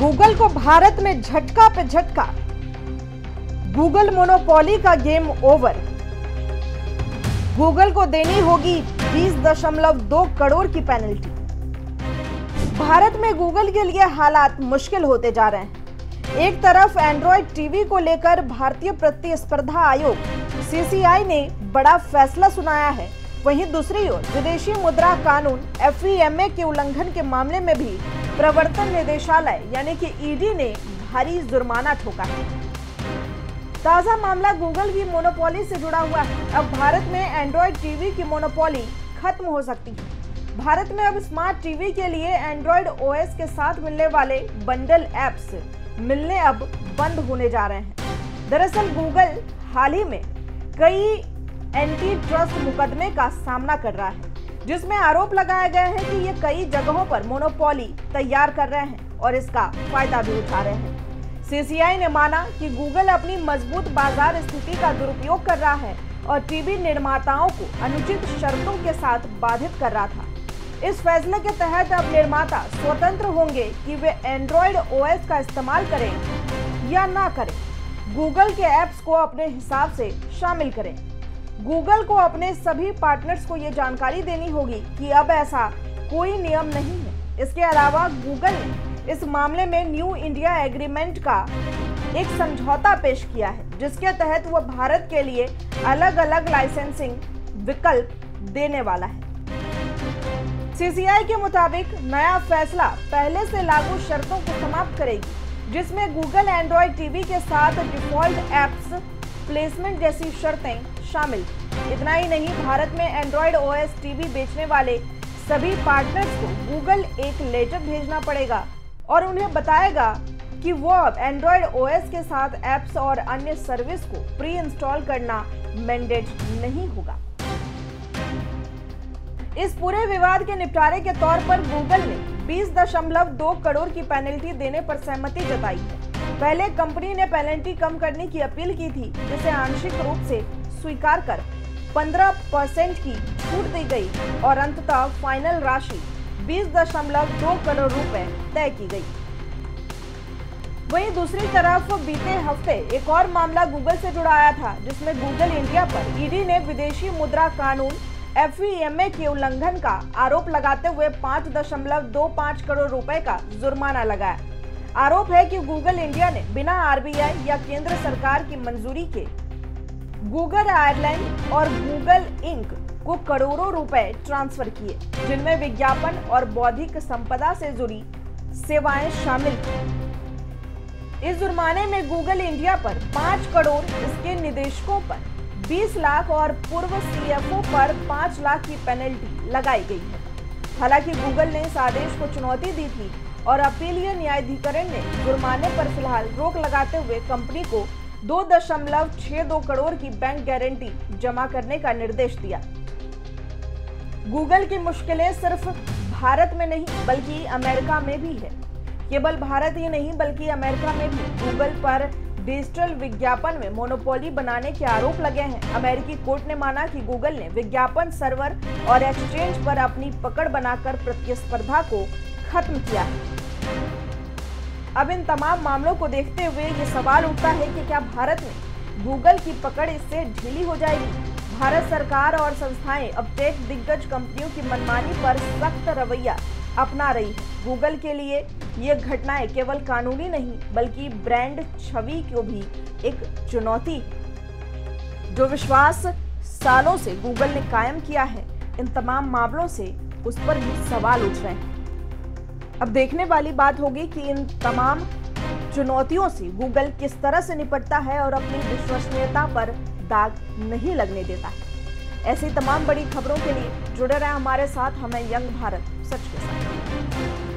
Google को भारत में झटका पे झटका, गूगल मोनोपोली का गेम ओवर। गूगल को देनी होगी 20.2 करोड़ की पेनल्टी। भारत में गूगल के लिए हालात मुश्किल होते जा रहे हैं। एक तरफ एंड्रॉयड टीवी को लेकर भारतीय प्रतिस्पर्धा आयोग सीसीआई ने बड़ा फैसला सुनाया है, वहीं दूसरी ओर विदेशी मुद्रा कानून FEMA के उल्लंघन के मामले में भी प्रवर्तन निदेशालय यानी कि ईडी ने भारी जुर्माना ठोका है। ताजा मामला गूगल की मोनोपोली से जुड़ा हुआ है। अब भारत में एंड्रॉयड टीवी की मोनोपोली खत्म हो सकती है। भारत में अब स्मार्ट टीवी के लिए एंड्रॉयड OS के साथ मिलने वाले बंडल एप्स मिलने अब बंद होने जा रहे हैं। दरअसल गूगल हाल ही में कई एंटी ट्रस्ट मुकदमे का सामना कर रहा है, जिसमें आरोप लगाए गए हैं कि ये कई जगहों पर मोनोपोली तैयार कर रहे हैं और इसका फायदा भी उठा रहे हैं। सीसीआई ने माना कि गूगल अपनी मजबूत बाजार स्थिति का दुरुपयोग कर रहा है और टीवी निर्माताओं को अनुचित शर्तों के साथ बाधित कर रहा था। इस फैसले के तहत अब निर्माता स्वतंत्र होंगे कि वे एंड्रॉयड OS का इस्तेमाल करें या ना करें। गूगल के ऐप्स को अपने हिसाब से शामिल करें। गूगल को अपने सभी पार्टनर्स को ये जानकारी देनी होगी कि अब ऐसा कोई नियम नहीं है। इसके अलावा गूगल ने इस मामले में न्यू इंडिया एग्रीमेंट का एक समझौता पेश किया है, जिसके तहत वह भारत के लिए अलग अलग लाइसेंसिंग विकल्प देने वाला है। सीसीआई के मुताबिक नया फैसला पहले से लागू शर्तों को समाप्त करेगी, जिसमें गूगल एंड्रॉयड टीवी के साथ डिफॉल्ट एप्स प्लेसमेंट जैसी शर्तें शामिल। इतना ही नहीं, भारत में एंड्रॉयड OS टीवी बेचने वाले सभी पार्टनर्स को गूगल एक लेटर भेजना पड़ेगा और उन्हें बताएगा कि वो अब एंड्रॉयड OS के साथ एप्स और अन्य सर्विस को प्री इंस्टॉल करना मैंडेट नहीं होगा। इस पूरे विवाद के निपटारे के तौर पर गूगल ने 20.2 करोड़ की पेनल्टी देने पर सहमति जताई है। पहले कंपनी ने पेनल्टी कम करने की अपील की थी, जिसे आंशिक रूप से स्वीकार कर 15% की छूट दी गई और अंततः फाइनल राशि 20.2 करोड़ रुपए तय की गई। वहीं दूसरी तरफ बीते हफ्ते एक और मामला गूगल से जुड़ा आया था, जिसमें गूगल इंडिया पर ईडी ने विदेशी मुद्रा कानून FEMA के उल्लंघन का आरोप लगाते हुए 5.25 करोड़ रुपए का जुर्माना लगाया। आरोप है कि गूगल इंडिया ने बिना RBI या केंद्र सरकार की मंजूरी के गूगल आयरलैंड और गूगल इंक को करोड़ों रुपए ट्रांसफर किए, जिनमें विज्ञापन और बौद्धिक संपदा से जुड़ी सेवाएं शामिल थी। इस जुर्माने में गूगल इंडिया पर 5 करोड़, इसके निदेशकों पर 20 लाख और पूर्व CFO पर 5 लाख की पेनल्टी लगाई गई है। हालांकि गूगल ने इस आदेश को चुनौती दी थी और अपीलीय न्यायाधिकरण ने जुर्माने पर फिलहाल रोक लगाते हुए कंपनी को 2.62 करोड़ की बैंक गारंटी जमा करने का निर्देश दिया। गूगल की मुश्किलें सिर्फ भारत में नहीं बल्कि अमेरिका में भी है। केवल भारत ही नहीं बल्कि अमेरिका में भी गूगल पर डिजिटल विज्ञापन में मोनोपोली बनाने के आरोप लगे हैं। अमेरिकी कोर्ट ने माना कि गूगल ने विज्ञापन सर्वर और एक्सचेंज पर अपनी पकड़ बनाकर प्रतिस्पर्धा को खत्म किया है। अब इन तमाम मामलों को देखते हुए ये सवाल उठता है कि क्या भारत में गूगल की पकड़ इससे ढीली हो जाएगी? भारत सरकार और संस्थाएं अब टेक दिग्गज कंपनियों की मनमानी पर सख्त रवैया अपना रही है। गूगल के लिए ये घटनाएं केवल कानूनी नहीं बल्कि ब्रांड छवि को भी एक चुनौती है। जो विश्वास सालों से गूगल ने कायम किया है, इन तमाम मामलों से उस पर भी सवाल उठ रहे हैं। अब देखने वाली बात होगी कि इन तमाम चुनौतियों से गूगल किस तरह से निपटता है और अपनी विश्वसनीयता पर दाग नहीं लगने देता है। ऐसी तमाम बड़ी खबरों के लिए जुड़े रहें हमारे साथ। हमें यंग भारत सच के साथ।